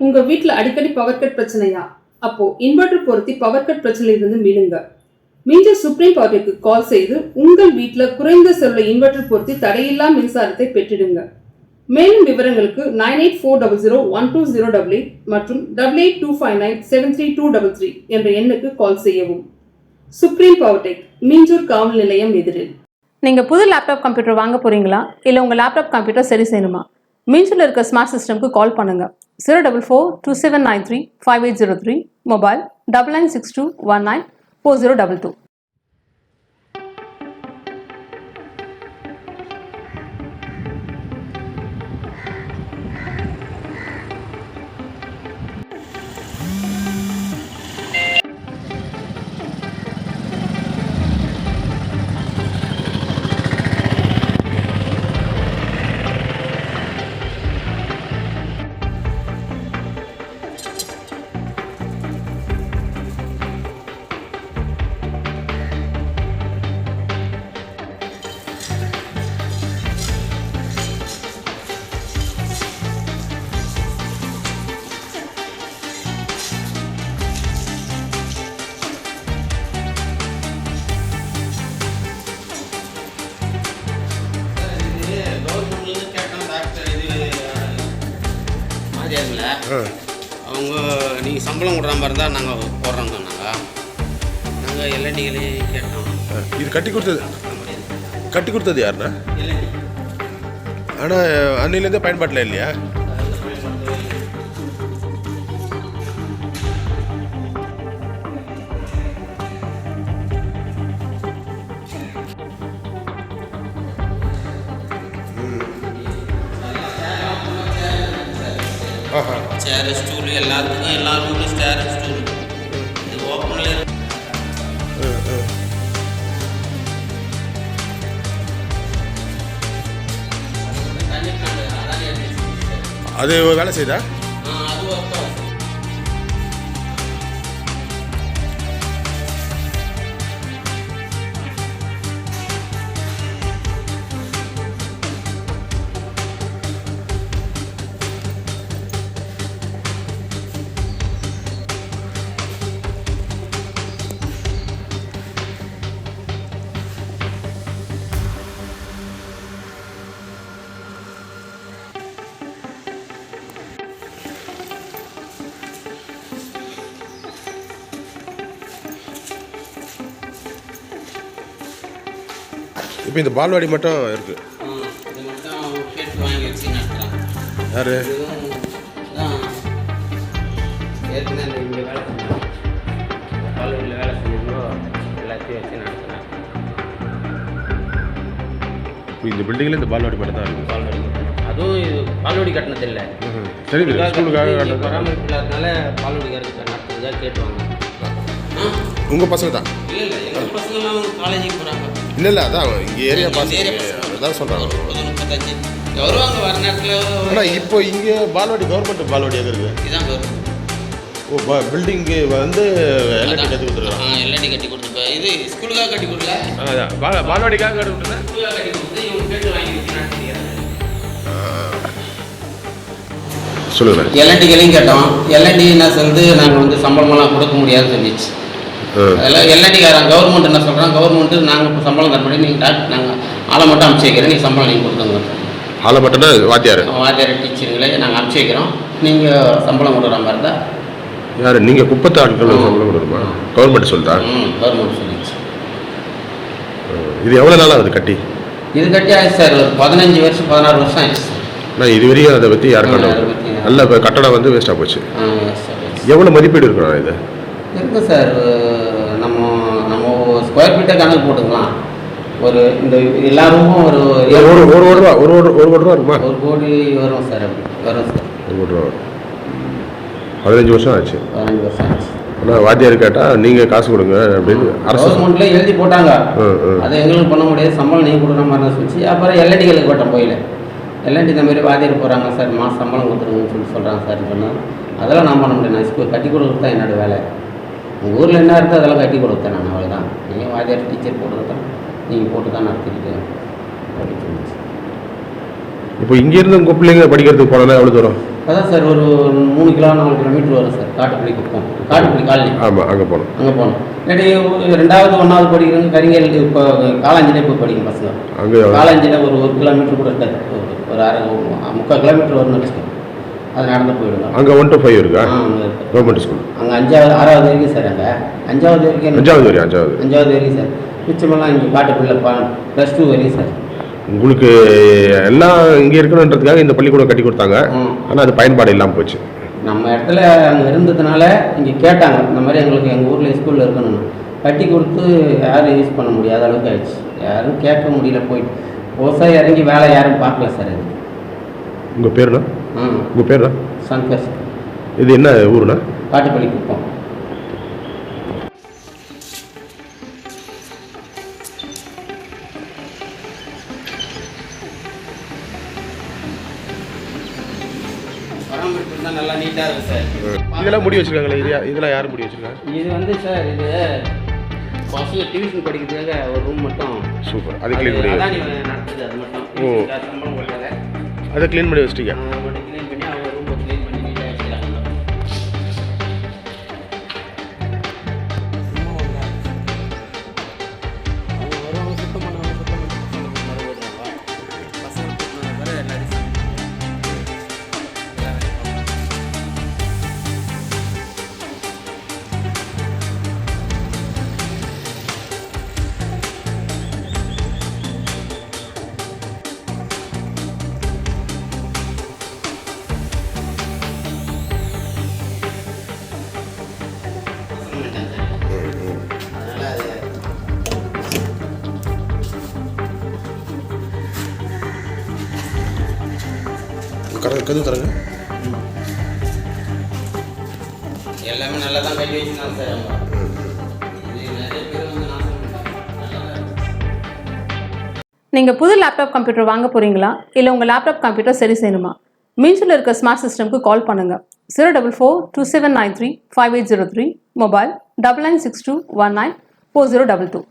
உங்க வீட்டில் அடிக்கடி பவர் கட் பிரச்சனையா? அப்போ இன்வெர்டர் பொருத்தி பவர் கட் பிரச்சனையிலிருந்து மீளுங்க. மீண்டும் சுப்ரீம் பவருக்கு கால் செய்து உங்கள் வீட்டில் குறைந்த செலவுல இன்வெர்டர் பொருத்தி தடையில்லா மின்சாரத்தை பெற்றிடுங்க. மேலும் விவரங்களுக்கு 9840012088 மற்றும் 8825973233 என்ற எண்ணுக்கு கால் செய்யவும். சுப்ரீம் பவர்டெக், மீஞ்சூர் காவல் நிலையம் எதிரில். நீங்கள் புது லேப்டாப் கம்ப்யூட்டர் வாங்க போகிறீங்களா? இல்லை உங்கள் லேப்டாப் கம்ப்யூட்டர் சரி செய்யணுமா? மீஞ்சூரில் இருக்க ஸ்மார்ட் சிஸ்டம்க்கு கால் பண்ணுங்கள். 04427935803, மொபைல் 9962194022. அவங்க நீங்கள் சம்பளம் கொடுற மாதிரி இருந்தால் நாங்கள் போடுறோங்க. நாங்கள் எல்என்டிகளே கேட்டோம். இது கட்டி கொடுத்தது யாருண்ணா? ஆனால் அன்னிலேருந்தே பயன்பாட்டில் இல்லையா? சேர் ஸ்டூல் எல்லாத்துக்கும் எல்லா ரூம்லையும் சேர் ஸ்டூல் இது ஓப்பனில் அது வேலை செய்தா? அது ஒர்க் ஆகும். இப்போ இந்த பால்வாடி மட்டும் இருக்குது. இது மட்டும் கேட்டு வாங்கி வச்சு நடத்துகிறாங்க. யார்? ஏற்கனவே இங்கே வேலை செஞ்சாங்க, பால்வாடியில் வேலை செஞ்சவங்க எல்லாத்தையும் வச்சு நடத்துகிறாங்க. இப்போ இந்த பில்டிங்கில் இந்த பால்வாடி மட்டும் தான் இருக்குது. பால்வாடி அதுவும் இது பால்வாடி கட்டினது இல்லை. சரி, ஸ்கூலுக்காக பராமரிப்பு இல்லாதனால பால்வாடிக்காரருக்கு நடத்துறதுக்காக கேட்டுவாங்க. உங்கள் பசங்க தான்? இல்லை எங்கள் பசங்களாம் காலேஜுக்கு போகிறாங்க. இல்லை அதான் இங்கே ஏரியா பசங்க அதான் சொல்கிறாங்க. 35 வருவாங்க வர நேரத்தில். ஆனால் இப்போ இங்கே பால்வாடி கவர்மெண்ட் பால்வாடி எங்கே இருக்குது? இதுதான் கவர்மெண்ட். ஓ, பில்டிங்கு வந்து எல்என்டி கட்டி கொடுத்துருக்காங்க. எல்என்டி கட்டி கொடுத்துருப்பேன். இது ஸ்கூலுக்காக கட்டி கொடுக்கல, அதான் பால்வாடிக்காக கட்டி கொடுத்துருக்கேன். ஸ்கூலுக்காக கட்டி கொடுத்து இவங்க கேட்டு வாங்கி வச்சு நடத்துகிறாங்க. சொல்லுங்கள். எல்என்டிகளையும் கேட்டோம். எல்என்டி என்ன சொல்லுது, நாங்கள் வந்து சம்பளமெல்லாம் கொடுக்க முடியாதுன்னு சொல்லிடுச்சு. அதெல்லாம் எல்என்டிக்காரன் கவர்மெண்ட் என்ன சொல்கிறான், கவர்மெண்ட்டு நாங்கள் இப்போ சம்பளம் தர முடியும், நீங்கள் டாக்டர் நாங்கள் ஆளை மட்டும் அனுப்பிச்சி வைக்கிறேன், நீங்கள் சம்பளம் நீங்கள் கொடுத்துங்க. ஆளை மட்டும்னா வாத்தியார் டீச்சருங்களே நாங்கள் அனுப்பிச்சி வைக்கிறோம், நீங்கள் சம்பளம் கொடுக்குற மாதிரி இருந்தால். யார் நீங்கள் குப்பத்தை ஆட்கள் சம்பளம் கொடுக்குமா? கவர்மெண்ட் சொல்லிட்டா? கவர்மெண்ட் சொல்லிடுச்சு. இது எவ்வளோ நாள் ஆகுது கட்டி? இது கட்டி ஆயிடுச்சு சார், ஒரு 15 வருஷம் 16 வருஷம் ஆயிடுச்சு சார். நான் இது வரையும் அதை பற்றி யாருக்கும் நல்ல இப்போ கட்டடம் வந்து வேஸ்ட்டாக போச்சு. எவ்வளோ மதிப்பீடு இருக்கணும் இது? இருக்குது சார், நம்ம ஸ்கொயர் ஃபீட்டை கணக்கு போட்டுக்கலாம். ஒரு இந்த எல்லா ரூமும் ஒரு கோடி ரூபா இருக்குமா? 1 கோடி வரும் சார். அப்படி வரும் சார். 1 கோடி ரூபா. 15 வருஷம் ஆச்சு. 15 வருஷம் ஆச்சு. ஆனால் வாத்தியார் கேட்டால் நீங்கள் காசு கொடுங்க அப்படின்னு கவர்மெண்ட்ல எழுதி போட்டாங்க. அதை எங்களுக்கு பண்ண முடியாது, சம்பளம் நீங்கள் கொடுக்குற மாதிரி சொல்லிச்சு. அப்புறம் எல்என்டிகளுக்கு போட்டோம். போயில எல்என்டி இந்த மாதிரி வாத்தியார் போகிறாங்க சார், மாதம் சம்பளம் கொடுத்துருங்கன்னு சொல்கிறாங்க சார் சொன்னால் அதெல்லாம் நான் பண்ண முடியும். நான் ஸ்கூல் கட்டி கொடுக்குறது தான் என்னோடய வேலை. உங்கள் ஊரில் என்ன இருக்குது அதெல்லாம் கட்டி கொடுத்தேன் நான், அவ்வளோதான். நீங்கள் வாத்தியார் டீச்சர் போட்டு தான் நீங்கள் போட்டு தான் நடத்திக்கிட்டு அப்படின்னு சொல்லிச்சு. இப்போ இங்கேருந்து உங்கள் பிள்ளைங்க படிக்கிறதுக்கு போனாலும் எவ்வளோ தூரம்? அதான் சார் ஒரு 3 கிலோ 4 கிலோமீட்டர் வரும் சார். காட்டுப்பள்ளி குப்பம், காட்டுப்பள்ளி காலனி. ஆமாம், அங்கே போகணும். அங்கே போகணும். இல்லாட்டி 2வது 1வது படிக்கிறவங்க கரிங்கல் இப்போ காலாஞ்சிலே போய் படிக்கும் பசங்க. அங்கே காலாஞ்சியில் ஒரு 1 கிலோமீட்டர் கூட இருக்காது, ஒரு 3/4 கிலோமீட்டர் வரும்னு வச்சுக்கோங்க. அது நடந்து போயிடுங்க. அங்கே 1 to 5 இருக்கா? அங்கே இருக்குது கவர்மெண்ட் ஸ்கூல். அங்கே 5வது 6வது வரைக்கும் சார். அங்கே 5வது வரைக்கும் 5வது வரைக்கும் சார். மிச்சமெல்லாம் இங்கே காட்டுப்பள்ளி +2 வரைக்கும் சார். உங்களுக்கு எல்லாம் இங்கே இருக்கணுன்றதுக்காக இந்த பள்ளிக்கூடம் கட்டி கொடுத்தாங்க. ஆனால் அது பயன்பாடு இல்லாமல் போச்சு. நம்ம இடத்துல அங்கே இருந்ததுனால இங்கே கேட்டாங்க, இந்த மாதிரி எங்களுக்கு எங்கள் ஊரில் ஸ்கூலில் இருக்கணும்னு. கட்டி கொடுத்து யாரும் யூஸ் பண்ண முடியாத அளவுக்கு ஆயிடுச்சு. யாரும் கேட்க முடியல. போயிட்டு விவசாயம் இறங்கி வேலை யாரும் பார்க்கல சார். இது உங்கள் பேருண்ணா? உங்கள் பேருண்ணா? சங்கர். இது என்ன ஊருண்ணா? காட்டுப்பள்ளி குப்பம். பராமரிப்பு தான் நல்லா நீட்டாக இருக்குது சார். இதெல்லாம் முடி வச்சுருக்காங்களே, இதெல்லாம் யாரும் முடி வச்சுருக்காங்க? இது வந்து சார், இது பசங்க டியூஷன் படிக்கிறதுக்காக ஒரு ரூம் மட்டும். சூப்பர். அதை க்ளீன் பண்ணி அதான் நடத்துது. அது மட்டும் சம்பளம் கொடுத்தாங்க. அதை க்ளீன் பண்ணி வச்சிட்டீங்க. மட்டும் க்ளீன் பண்ணி அவங்க ரூமை க்ளீன் பண்ணி நீட்டாக வச்சுக்கிறாங்க. அவங்க வருவாங்க, சுத்தம் பண்ணுவாங்க, மறுபடியும் பசங்க கூப்பிட்டு எல்லாத்தையும் கது தரங்க. எல்லாமே நல்லா தான் கட்டி வச்சுருந்தாங்க சார். இது நிறைய பேர் வந்து நீங்கள் புது லேப்டாப் கம்ப்யூட்டர் வாங்க போகிறீங்களா, இல்லை உங்கள் லேப்டாப் கம்ப்யூட்டர் சரி செய்யணுமா? மீன்ஸில் இருக்க ஸ்மார்ட் சிஸ்டம்க்கு கால் பண்ணுங்கள். 044-2793-5803, மொபைல் 9962194022.